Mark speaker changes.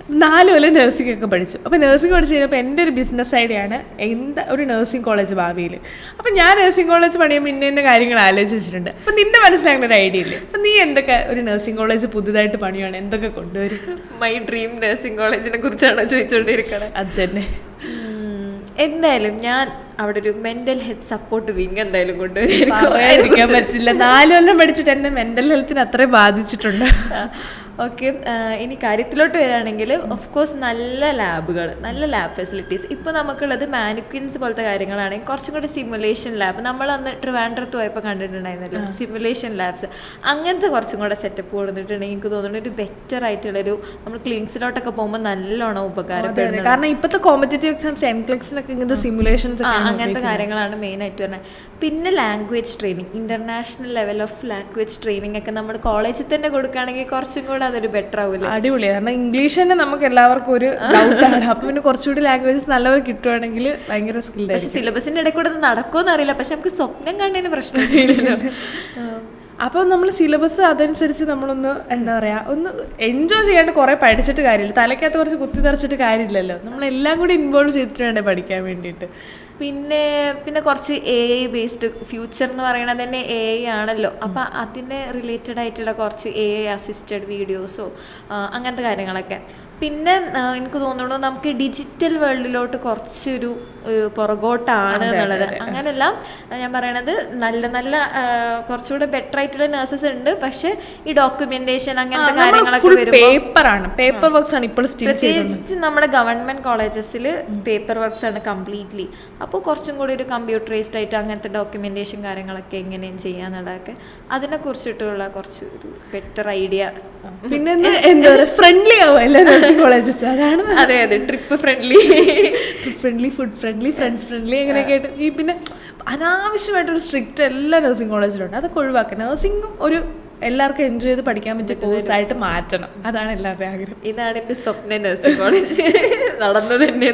Speaker 1: 4 കൊല്ലം nursing ഒക്കെ പഠിച്ചു. അപ്പോൾ നഴ്സിംഗ് പഠിച്ച് കഴിഞ്ഞപ്പോൾ എൻ്റെ ഒരു ബിസിനസ് ഐഡിയയാണ് ഒരു നഴ്സിംഗ് കോളേജ് ഭാവിയിൽ. അപ്പം ഞാൻ നഴ്സിംഗ് കോളേജ് പണിയുമ്പോൾ ഇന്ന കാര്യങ്ങൾ ആലോചിച്ചിട്ടുണ്ട്. അപ്പം നിൻ്റെ മനസ്സിലാകുന്ന ഒരു ഐഡിയ ഇല്ലേ? അപ്പം നീ എന്തൊക്കെ ഒരു നഴ്സിംഗ് കോളേജ് പുതുതായിട്ട് പണിയാണ് എന്തൊക്കെ കൊണ്ടുവരും?
Speaker 2: മൈ ഡ്രീം നഴ്സിംഗ് കോളേജിനെ കുറിച്ചാണോ ചോദിച്ചുകൊണ്ടിരിക്കുന്നത്?
Speaker 1: അത് തന്നെ.
Speaker 2: എന്തായാലും ഞാൻ അവിടെ ഒരു മെന്റൽ ഹെൽത്ത് സപ്പോർട്ട് വിങ് എന്തായാലും കൊണ്ടുവരാൻ
Speaker 1: പറ്റില്ല. 4 കൊല്ലം പഠിച്ചിട്ട് എന്നെ മെന്റൽ ഹെൽത്തിന് അത്രയും ബാധിച്ചിട്ടുണ്ട്.
Speaker 2: ഓക്കെ, ഇനി കാര്യത്തിലോട്ട് വരികയാണെങ്കിൽ ഓഫ് കോഴ്സ് നല്ല ലാബുകൾ, നല്ല ലാബ് ഫെസിലിറ്റീസ്. ഇപ്പോൾ നമുക്കുള്ളത് മാനിക്വിൻസ് പോലത്തെ കാര്യങ്ങളാണെങ്കിൽ കുറച്ചും കൂടി സിമുലേഷൻ ലാബ്, നമ്മൾ അന്ന് ട്രിവാൻഡ്രത്ത് പോയപ്പോൾ കണ്ടിട്ടുണ്ടായിരുന്നല്ലോ സിമുലേഷൻ ലാബ്സ്, അങ്ങനത്തെ കുറച്ചും കൂടെ സെറ്റപ്പ് കൊടുത്തിട്ടുണ്ടെങ്കിൽ എനിക്ക് തോന്നുന്നു ഒരു ബെറ്റർ ആയിട്ടുള്ളൊരു നമ്മൾ ക്ലിനിക്സിലോട്ടൊക്കെ പോകുമ്പോൾ നല്ലോണം ഉപകാരപ്പെടുന്നത്.
Speaker 1: കാരണം ഇപ്പോഴത്തെ കോമ്പറ്റേറ്റീവ് എക്സാംസ് എൻക്ലിക്സിനൊക്കെ ഇങ്ങനത്തെ സിമുലേഷൻസ്
Speaker 2: അങ്ങനത്തെ കാര്യങ്ങളാണ് മെയിനായിട്ട് വരുന്നത്. പിന്നെ language training, international level of language training ഒക്കെ നമ്മൾ കോളേജിൽ തന്നെ കൊടുക്കുകയാണെങ്കിൽ കുറച്ചും കൂടെ അതൊരു ബെറ്റർ ആവില്ല.
Speaker 1: അടിപൊളിയാണ്. കാരണം ഇംഗ്ലീഷ് തന്നെ നമുക്ക് എല്ലാവർക്കും ഒരു ഡൗട്ടാണ്. അപ്പം പിന്നെ കുറച്ചുകൂടി ലാംഗ്വേജസ് നല്ലവർ കിട്ടുവാണെങ്കിൽ ഭയങ്കര സ്കിൽഡ്.
Speaker 2: പക്ഷെ സിലബസിന്റെ ഇടയിൽ കൂടെ നടക്കുമെന്ന് അറിയില്ല, പക്ഷെ നമുക്ക് സ്വപ്നം കണ്ടതിന് പ്രശ്നമില്ലല്ലോ.
Speaker 1: അപ്പോൾ നമ്മൾ സിലബസ് അതനുസരിച്ച് നമ്മളൊന്ന് എന്താ പറയുക, ഒന്ന് എൻജോയ് ചെയ്യാണ്ട് കുറേ പഠിച്ചിട്ട് കാര്യമില്ല. തലയ്ക്കകത്ത് കുറച്ച് കുത്തി നിറച്ചിട്ട് കാര്യമില്ലല്ലോ. നമ്മളെല്ലാം കൂടി ഇൻവോൾവ് ചെയ്തിട്ട് വേണ്ടേ പഠിക്കാൻ വേണ്ടിയിട്ട്.
Speaker 2: പിന്നെ കുറച്ച് AI ബേസ്ഡ് ഫ്യൂച്ചർ എന്ന് പറയുന്നത് തന്നെ AI ആണല്ലോ. അപ്പം അതിന് റിലേറ്റഡ് ആയിട്ടുള്ള കുറച്ച് AI അസിസ്റ്റഡ് വീഡിയോസോ അങ്ങനത്തെ കാര്യങ്ങളൊക്കെ. പിന്നെ എനിക്ക് തോന്നുന്നു നമുക്ക് ഡിജിറ്റൽ വേൾഡിലോട്ട് കുറച്ചൊരു പുറകോട്ടാണ് എന്നുള്ളത്. അങ്ങനെയല്ല ഞാൻ പറയണത്, നല്ല നല്ല കുറച്ചുകൂടെ ബെറ്റർ ആയിട്ടുള്ള നഴ്സസ് ഉണ്ട്. പക്ഷെ ഈ ഡോക്യുമെന്റേഷൻ അങ്ങനത്തെ കാര്യങ്ങളൊക്കെ
Speaker 1: പേപ്പർ വർക്ക്സ് ആണ് ഇപ്പോൾ
Speaker 2: പ്രത്യേകിച്ച് നമ്മുടെ ഗവൺമെന്റ് കോളേജസിൽ പേപ്പർ വർക്ക്സ് ആണ് കംപ്ലീറ്റ്ലി. അപ്പോൾ കുറച്ചും കൂടി ഒരു കമ്പ്യൂട്ടറൈസ്ഡ് ആയിട്ട് അങ്ങനത്തെ ഡോക്യുമെന്റേഷൻ കാര്യങ്ങളൊക്കെ എങ്ങനെയും ചെയ്യാന്നുള്ളതൊക്കെ അതിനെ കുറിച്ചിട്ടുള്ള കുറച്ച് ഒരു ബെറ്റർ ഐഡിയ.
Speaker 1: പിന്നെ എന്താ പറയുക, ഫ്രണ്ട്ലി ആവും എല്ലാ നഴ്സിംഗ് കോളേജസ്. അതാണ്.
Speaker 2: അതെ അതെ, trip friendly,
Speaker 1: food friendly, friends friendly അങ്ങനെയൊക്കെ ആയിട്ട്. ഈ പിന്നെ അനാവശ്യമായിട്ടൊരു സ്ട്രിക്റ്റ് എല്ലാ നഴ്സിംഗ് കോളേജിലുണ്ട്. അതൊക്കെ ഒഴിവാക്കുക. നഴ്സിംഗും ഒരു എല്ലാവർക്കും എൻജോയ് ചെയ്ത് പഠിക്കാൻ പറ്റിയ കോഴ്സായിട്ട് മാറ്റണം. അതാണ് എല്ലാവരുടെയും ആഗ്രഹം.
Speaker 2: ഇതാണ് എൻ്റെ സ്വപ്ന നഴ്സിംഗ് കോളേജ് നടന്നത് തന്നെ.